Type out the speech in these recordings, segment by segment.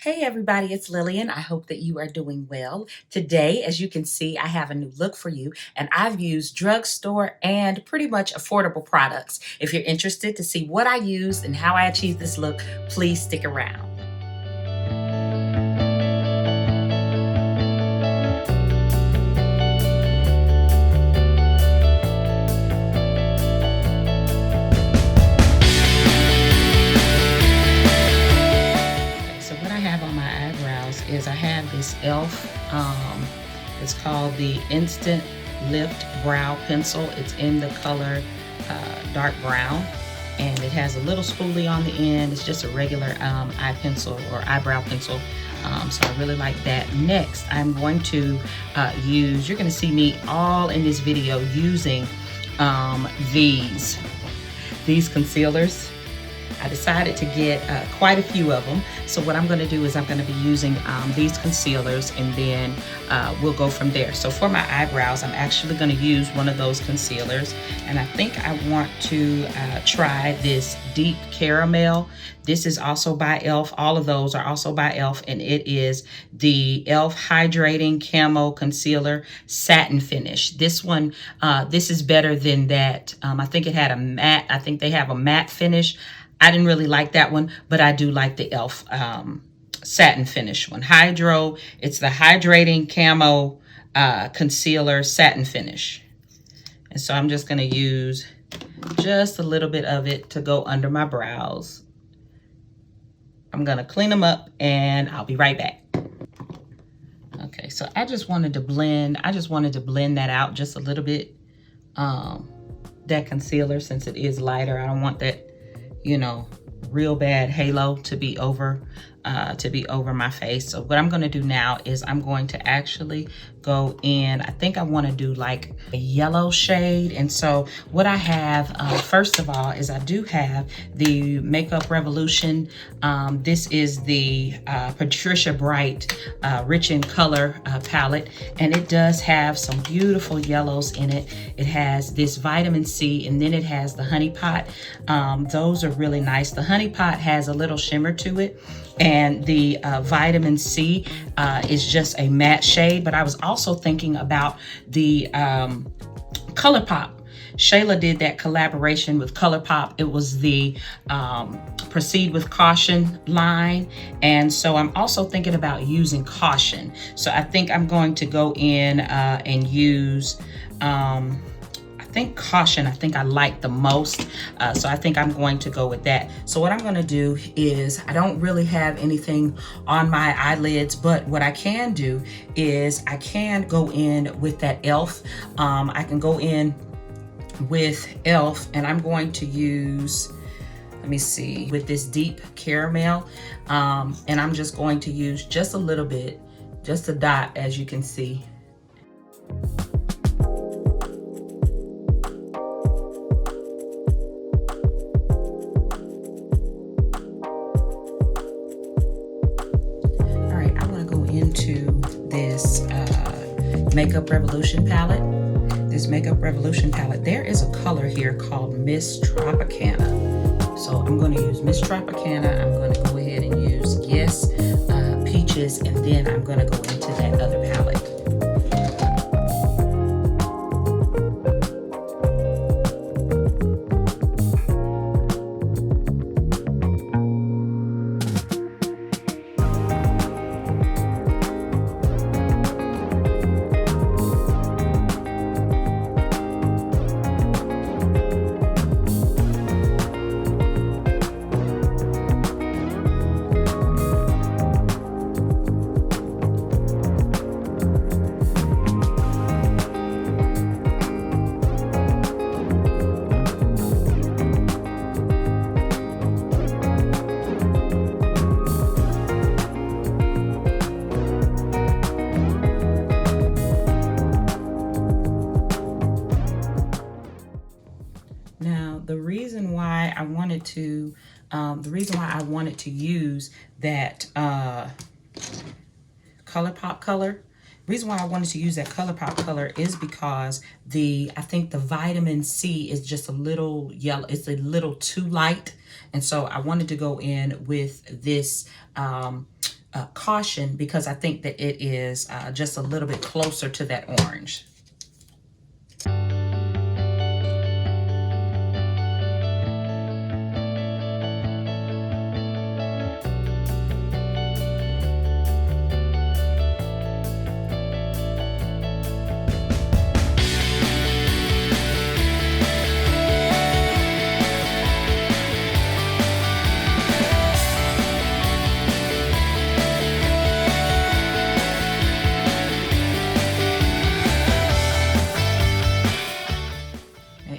Hey everybody, it's Lillian. I hope that you are doing well. Today, as you can see, I have a new look for you, and I've used drugstore and pretty much affordable products. If you're interested to see what I used and how I achieved this look, please stick around. So what I have on my eyebrows is I have this e.l.f. It's called the Instant Lift Brow Pencil. It's in the color dark brown, and it has a little spoolie on the end. It's just a regular eye pencil or eyebrow pencil. So I really like that. Next, I'm going to you're going to see me all in this video using these concealers. I decided to get quite a few of them. So what I'm going to do is I'm going to be using these concealers, and then we'll go from there. So for my eyebrows, I'm actually going to use one of those concealers, and I think I want to try this deep caramel. This is also by e.l.f. All of those are also by e.l.f. and it is the e.l.f. Hydrating Camo Concealer Satin Finish. This one, this is better than that. I think it had a matte. I think they have a matte finish. I didn't really like that one, but I do like the e.l.f. Satin Finish one. It's the Hydrating Camo Concealer Satin Finish. And so I'm just gonna use just a little bit of it to go under my brows. I'm gonna clean them up and I'll be right back. Okay, so I just wanted to blend that out just a little bit. That concealer, since it is lighter, I don't want that, you know, real bad halo to be over my face. So what I'm going to do now is I'm going to actually go in. I think I want to do like a yellow shade. And so what I have first of all is I do have the Makeup Revolution. This is the Patricia Bright Rich in Color palette, and it does have some beautiful yellows in it. It has this vitamin C, and then it has the honey pot. Those are really nice. The honey pot has a little shimmer to it, and the vitamin C is just a matte shade. But I was also thinking about the ColourPop. Shayla did that collaboration with ColourPop. It was the Proceed with Caution line. And so I'm also thinking about using Caution. So I think I'm going to go in and use I think Caution, I think I like the most. So I think I'm going to go with that. So what I'm going to do is, I don't really have anything on my eyelids, but what I can do is I can go in with that e.l.f. I can go in with e.l.f. and I'm going to use, let me see, with this deep caramel. And I'm just going to use just a little bit, just a dot, as you can see. Into this Makeup Revolution palette. This Makeup Revolution palette, there is a color here called Miss Tropicana. So I'm going to use Miss Tropicana. I'm going to go ahead and use Yes Peaches, and then I'm going to go into that other palette. The reason why I wanted to use that ColourPop color, reason why I wanted to use that ColourPop color is because I think the vitamin C is just a little yellow. It's a little too light. And so I wanted to go in with this caution because I think that it is just a little bit closer to that orange.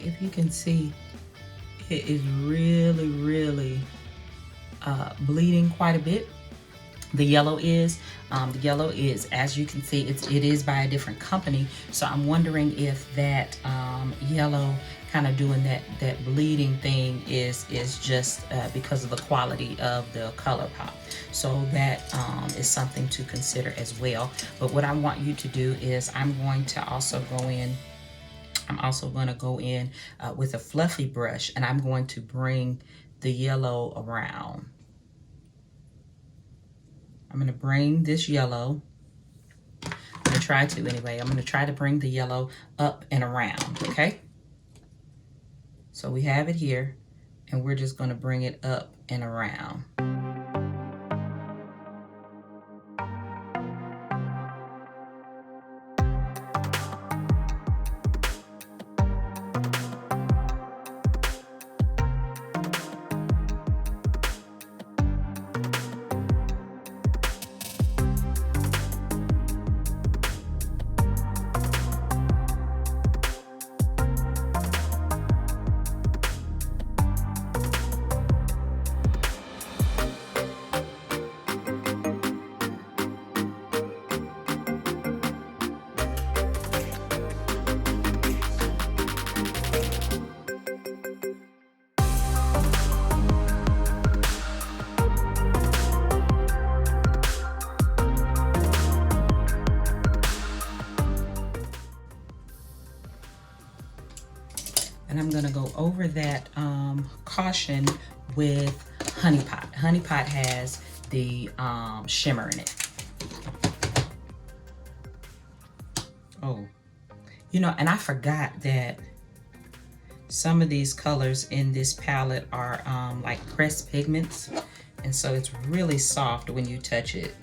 If you can see, it is really bleeding quite a bit. The yellow is, as you can see, it is by a different company. So I'm wondering if that yellow kind of doing that bleeding thing is just because of the quality of the color pop. So that is something to consider as well. But what I want you to do is I'm also going to go in with a fluffy brush, and I'm going to bring the yellow around. I'm going to bring this yellow, I'm going to try to bring the yellow up and around, okay? So we have it here, and we're just going to bring it up and around. And I'm gonna go over that caution with Honey Pot. Honey Pot has the shimmer in it. Oh, you know, and I forgot that some of these colors in this palette are like pressed pigments. And so it's really soft when you touch it.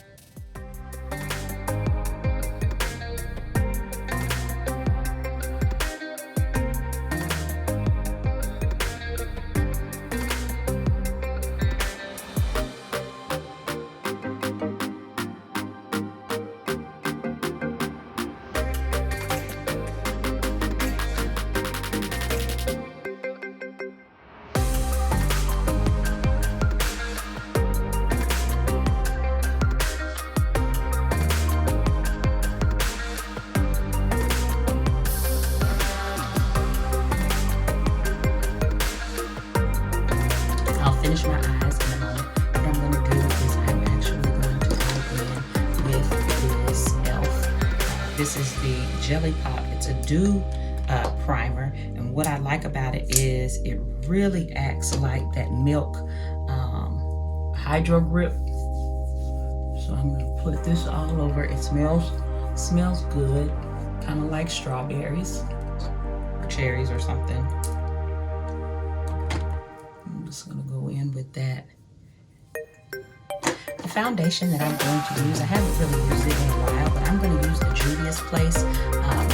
Finish my eyes in a moment. What I'm going to do is I'm actually going to go in with this e.l.f. This is the Jelly Pop. It's a dew primer, and what I like about it is it really acts like that milk hydro grip. So I'm going to put this all over. It smells good, kind of like strawberries or cherries or something. I'm just going to go in with that. The foundation that I'm going to use, I haven't really used it in a while, but I'm going to use the Juvia's Place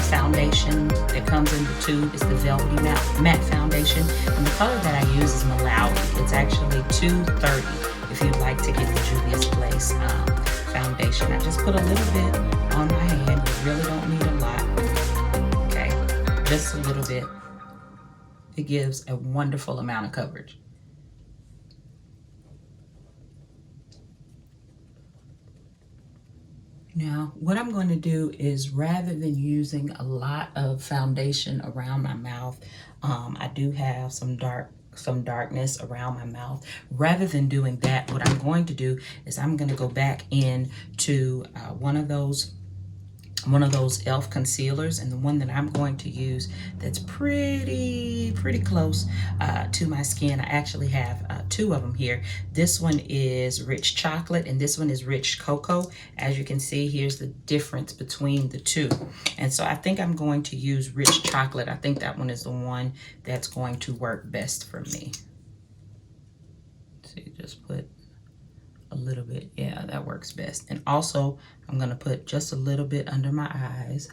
foundation that comes in the tube. It's the Velvety Matte Foundation, and the color that I use is Malawi. It's actually $2.30 if you'd like to get the Juvia's Place foundation. I just put a little bit on my hand. You really don't need a lot. Okay, just a little bit. It gives a wonderful amount of coverage. Now, what I'm going to do is, rather than using a lot of foundation around my mouth, I do have some darkness around my mouth. Rather than doing that, what I'm going to do is I'm going to go back into one of those one of those e.l.f. concealers, and the one that I'm going to use that's pretty close to my skin. I actually have two of them here. This one is rich chocolate and this one is rich cocoa. As you can see, here's the difference between the two. And so I think I'm going to use rich chocolate. I think that one is the one that's going to work best for me. So you just put a little bit. Yeah, that works best. And also I'm going to put just a little bit under my eyes.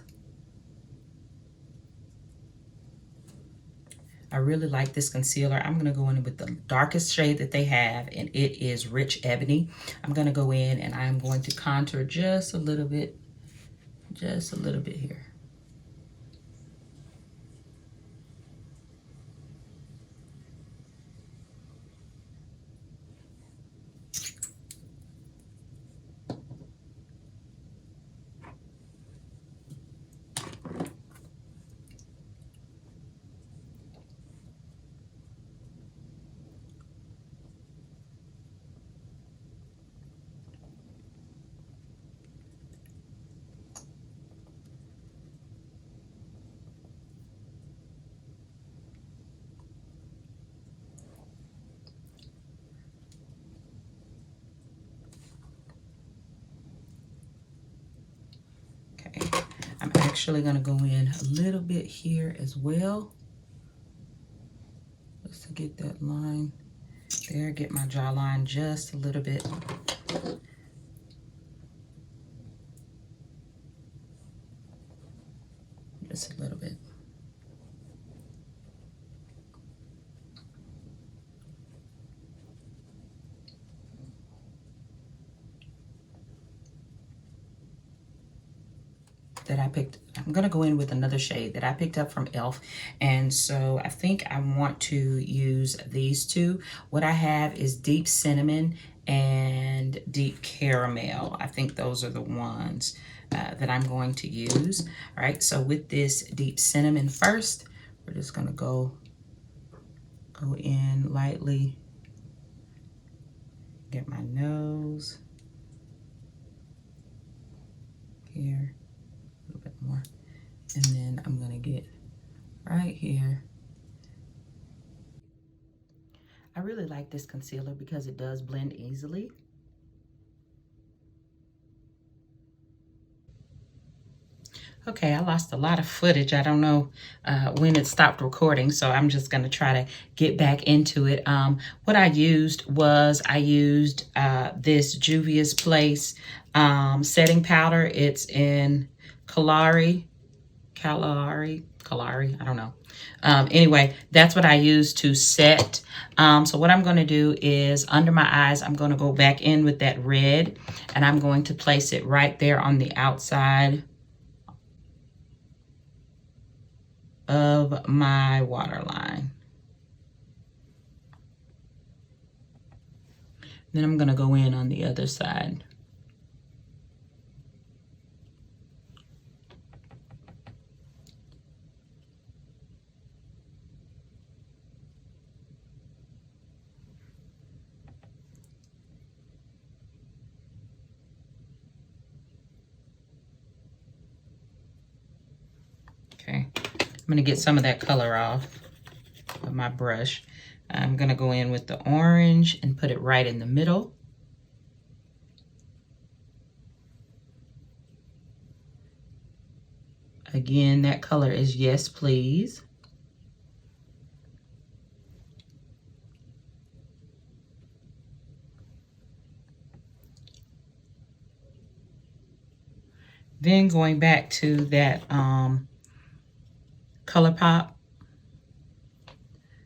I really like this concealer. I'm going to go in with the darkest shade that they have, and it is Rich Ebony. I'm going to go in and I'm going to contour just a little bit here. I'm actually going to go in a little bit here as well, just to get that line there, get my jawline just a little bit. Just a little bit. That I picked. I'm gonna go in with another shade that I picked up from e.l.f. And so I think I want to use these two. What I have is Deep Cinnamon and Deep Caramel. I think those are the ones that I'm going to use. All right, so with this Deep Cinnamon first, we're just gonna go in lightly, get my nose here. More, and then I'm gonna get right here. I really like this concealer because it does blend easily. Okay, I lost a lot of footage. I don't know when it stopped recording, so I'm just gonna try to get back into it. What I used was this Juvia's Place setting powder. It's in Kalari, I don't know. Anyway, that's what I use to set. So what I'm going to do is under my eyes, I'm going to go back in with that red, and I'm going to place it right there on the outside of my waterline. Then I'm going to go in on the other side. Okay, I'm gonna get some of that color off with my brush. I'm gonna go in with the orange and put it right in the middle. Again, that color is Yes Please. Then going back to that ColourPop,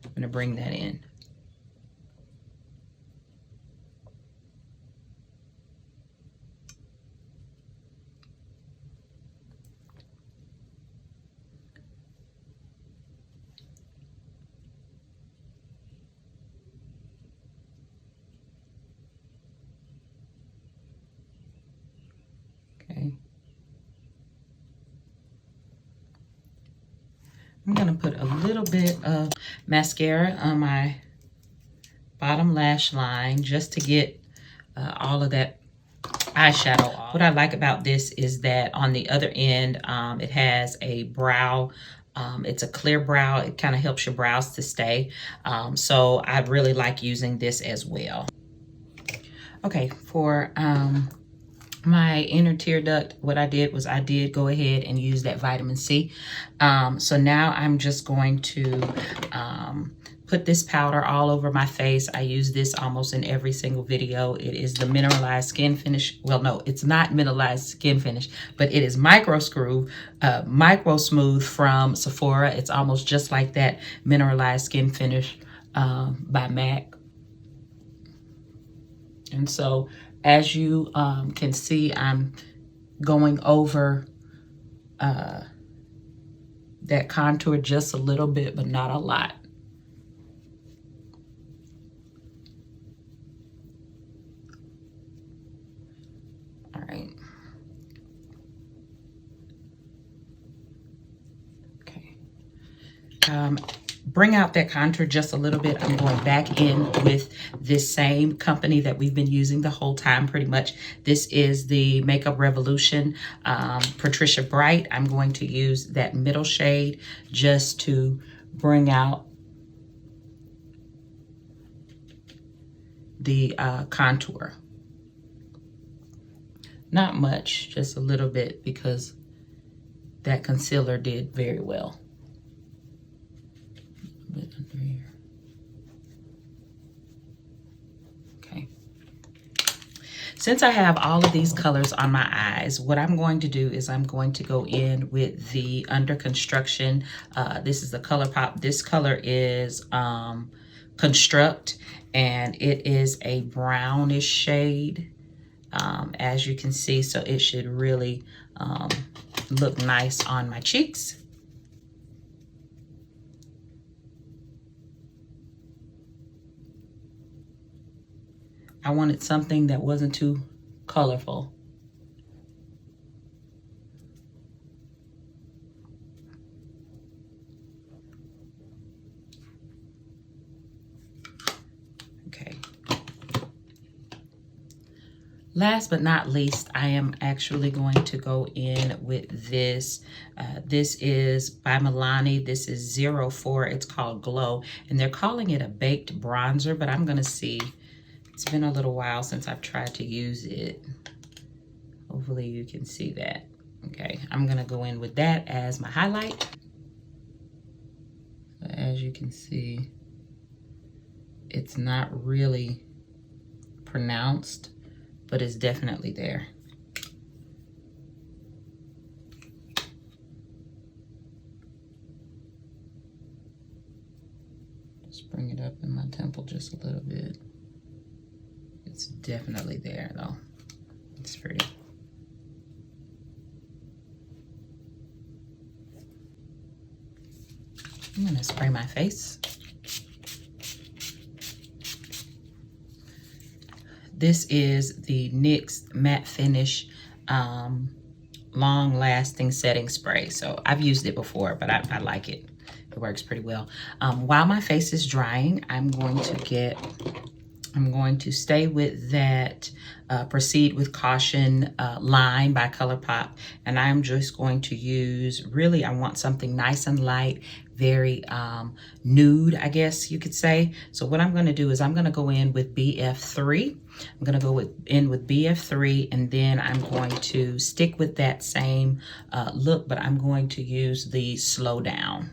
I'm gonna bring that in. Okay. I'm gonna put a little bit of mascara on my bottom lash line just to get all of that eyeshadow off. What I like about this is that on the other end, it has a brow. It's a clear brow. It kind of helps your brows to stay. So I really like using this as well. Okay, for my inner tear duct, what I did was I did go ahead and use that vitamin C. So now I'm just going to put this powder all over my face. I use this almost in every single video. It is the mineralized skin finish. Well, no, it's not mineralized skin finish, but it is micro smooth from Sephora. It's almost just like that mineralized skin finish by MAC. And so as you can see, I'm going over that contour just a little bit, but not a lot. All right. Okay. Bring out that contour just a little bit. I'm going back in with this same company that we've been using the whole time pretty much. This is the Makeup Revolution Patricia Bright. I'm going to use that middle shade just to bring out the contour. Not much, just a little bit, because that concealer did very well. Under here. Okay. Since I have all of these colors on my eyes, what I'm going to do is I'm going to go in with the Under Construction. This is the ColourPop. This color is Construct, and it is a brownish shade, as you can see. So it should really look nice on my cheeks. I wanted something that wasn't too colorful. Okay. Last but not least, I am actually going to go in with this. This is by Milani. This is 04. It's called Glow, and they're calling it a baked bronzer, but I'm going to see. It's been a little while since I've tried to use it. Hopefully you can see that. Okay, I'm gonna go in with that as my highlight. As you can see, it's not really pronounced, but it's definitely there. Just bring it up in my temple just a little bit. It's definitely there though. It's pretty. I'm gonna spray my face. This is the NYX Matte Finish Long Lasting Setting Spray. So I've used it before, but I like it. It works pretty well. While my face is drying, I'm going to stay with that Proceed with Caution line by ColourPop, and I'm just going to use, really, I want something nice and light, very nude, I guess you could say. So what I'm going to do is I'm going to go in with BF3. I'm going to go in with BF3, and then I'm going to stick with that same look, but I'm going to use the Slow Down.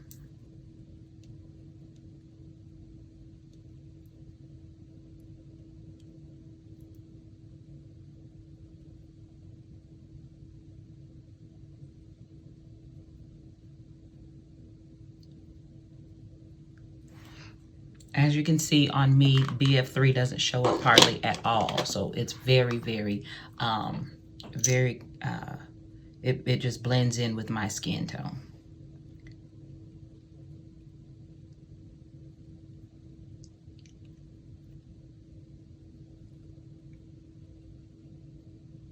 As you can see on me, BF3 doesn't show up hardly at all. So it's very, very, it just blends in with my skin tone.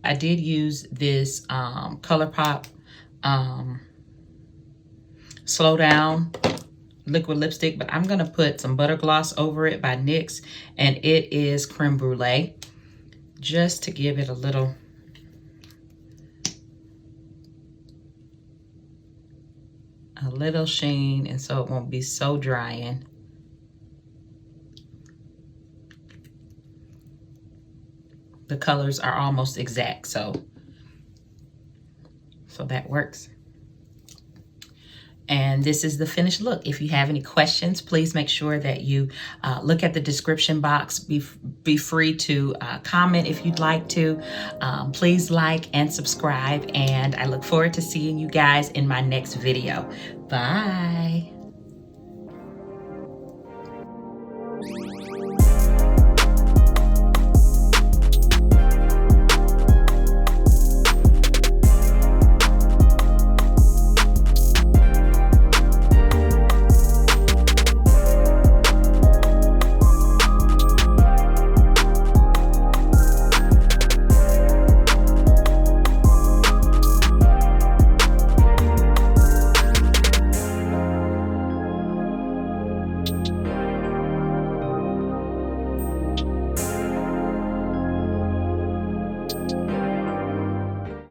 I did use this ColourPop Slow Down liquid lipstick, but I'm gonna put some butter gloss over it by NYX, and it is Creme Brulee, just to give it a little a little sheen, and so it won't be so drying. The colors are almost exact, so that works. And this is the finished look. If you have any questions, please make sure that you look at the description box. Be free to comment if you'd like to. Please like and subscribe, and I look forward to seeing you guys in my next video. Bye.